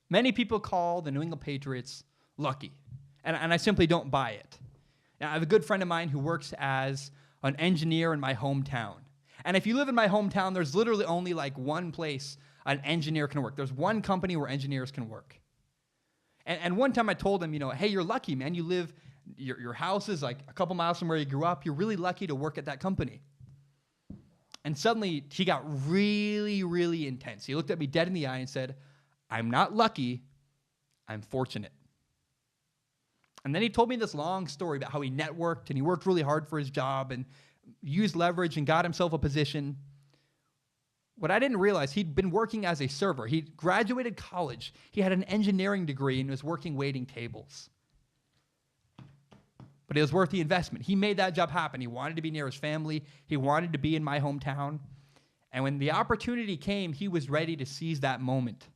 Many people call the New England Patriots lucky, and I simply don't buy it. Now, I have a good friend of mine who works as an engineer in my hometown. And if you live in my hometown, there's literally only like one place an engineer can work. There's one company where engineers can work. And one time I told him, hey, you're lucky, man. You live, your house is like a couple miles from where you grew up. You're really lucky to work at that company. And suddenly he got really, really intense. He looked at me dead in the eye and said, I'm not lucky, I'm fortunate. And then he told me this long story about how he networked and he worked really hard for his job and used leverage and got himself a position. What I didn't realize, he'd been working as a server. He graduated college. He had an engineering degree and was working waiting tables. But it was worth the investment. He made that job happen. He wanted to be near his family. He wanted to be in my hometown. And when the opportunity came, he was ready to seize that moment.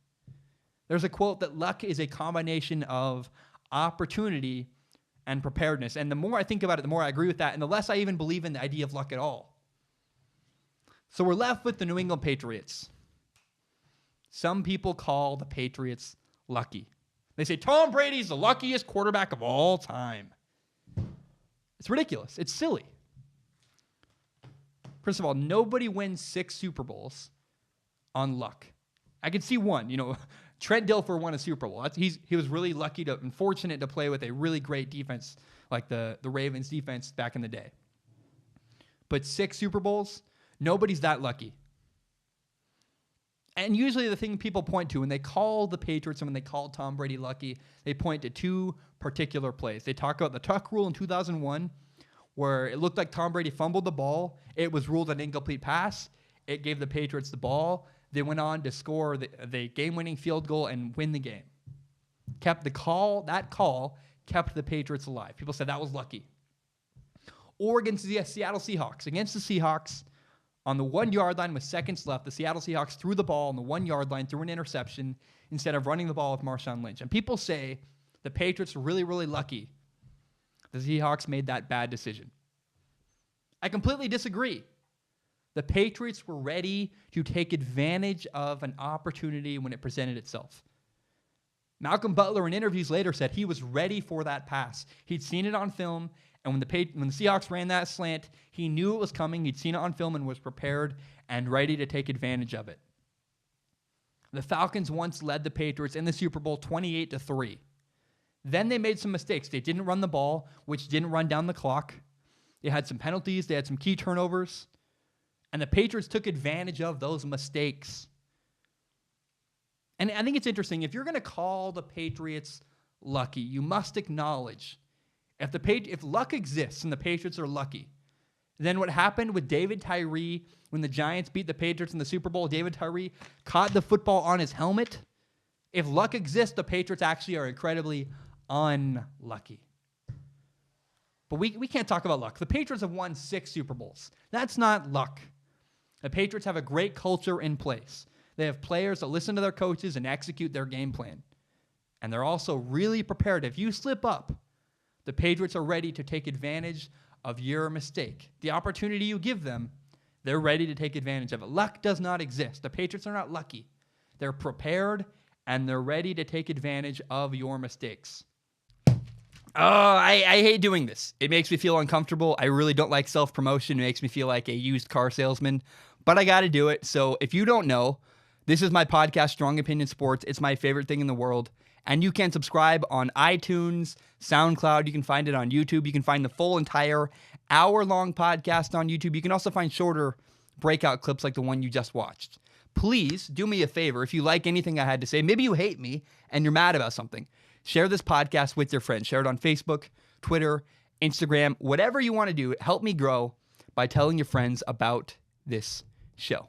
There's a quote that luck is a combination of opportunity and preparedness. And the more I think about it, the more I agree with that, and the less I even believe in the idea of luck at all. So we're left with the New England Patriots. Some people call the Patriots lucky. They say Tom Brady's the luckiest quarterback of all time. It's ridiculous. It's silly. First of all, nobody wins 6 Super Bowls on luck. I could see one. Trent Dilfer won a Super Bowl. He was really lucky and fortunate to play with a really great defense like the Ravens defense back in the day. But 6 Super Bowls, nobody's that lucky. And usually the thing people point to when they call the Patriots and when they call Tom Brady lucky, they point to 2 particular plays. They talk about the Tuck rule in 2001, where it looked like Tom Brady fumbled the ball. It was ruled an incomplete pass. It gave the Patriots the ball. They went on to score the game-winning field goal and win the game. That call kept the Patriots alive. People said that was lucky. Or against the Seattle Seahawks. Against the Seahawks, on the 1-yard line with seconds left, the Seattle Seahawks threw the ball on the 1-yard line, threw an interception instead of running the ball with Marshawn Lynch. And people say the Patriots were really, really lucky the Seahawks made that bad decision. I completely disagree. The Patriots were ready to take advantage of an opportunity when it presented itself. Malcolm Butler in interviews later said he was ready for that pass. He'd seen it on film, and when the Seahawks ran that slant, he knew it was coming. He'd seen it on film and was prepared and ready to take advantage of it. The Falcons once led the Patriots in the Super Bowl 28-3. Then they made some mistakes. They didn't run the ball, which didn't run down the clock. They had some penalties. They had some key turnovers. And the Patriots took advantage of those mistakes. And I think it's interesting. If you're going to call the Patriots lucky, you must acknowledge if luck exists and the Patriots are lucky, then what happened with David Tyree when the Giants beat the Patriots in the Super Bowl, David Tyree caught the football on his helmet. If luck exists, the Patriots actually are incredibly unlucky. But we can't talk about luck. The Patriots have won 6 Super Bowls. That's not luck. The Patriots have a great culture in place. They have players that listen to their coaches and execute their game plan. And they're also really prepared. If you slip up, the Patriots are ready to take advantage of your mistake. The opportunity you give them, they're ready to take advantage of it. Luck does not exist. The Patriots are not lucky. They're prepared, and they're ready to take advantage of your mistakes. Oh, I hate doing this. It makes me feel uncomfortable. I really don't like self-promotion. It makes me feel like a used car salesman. But I got to do it. So if you don't know, this is my podcast, Strong Opinion Sports. It's my favorite thing in the world. And you can subscribe on iTunes, SoundCloud. You can find it on YouTube. You can find the full entire hour-long podcast on YouTube. You can also find shorter breakout clips like the one you just watched. Please do me a favor. If you like anything I had to say, maybe you hate me and you're mad about something, share this podcast with your friends. Share it on Facebook, Twitter, Instagram, whatever you want to do. Help me grow by telling your friends about this show.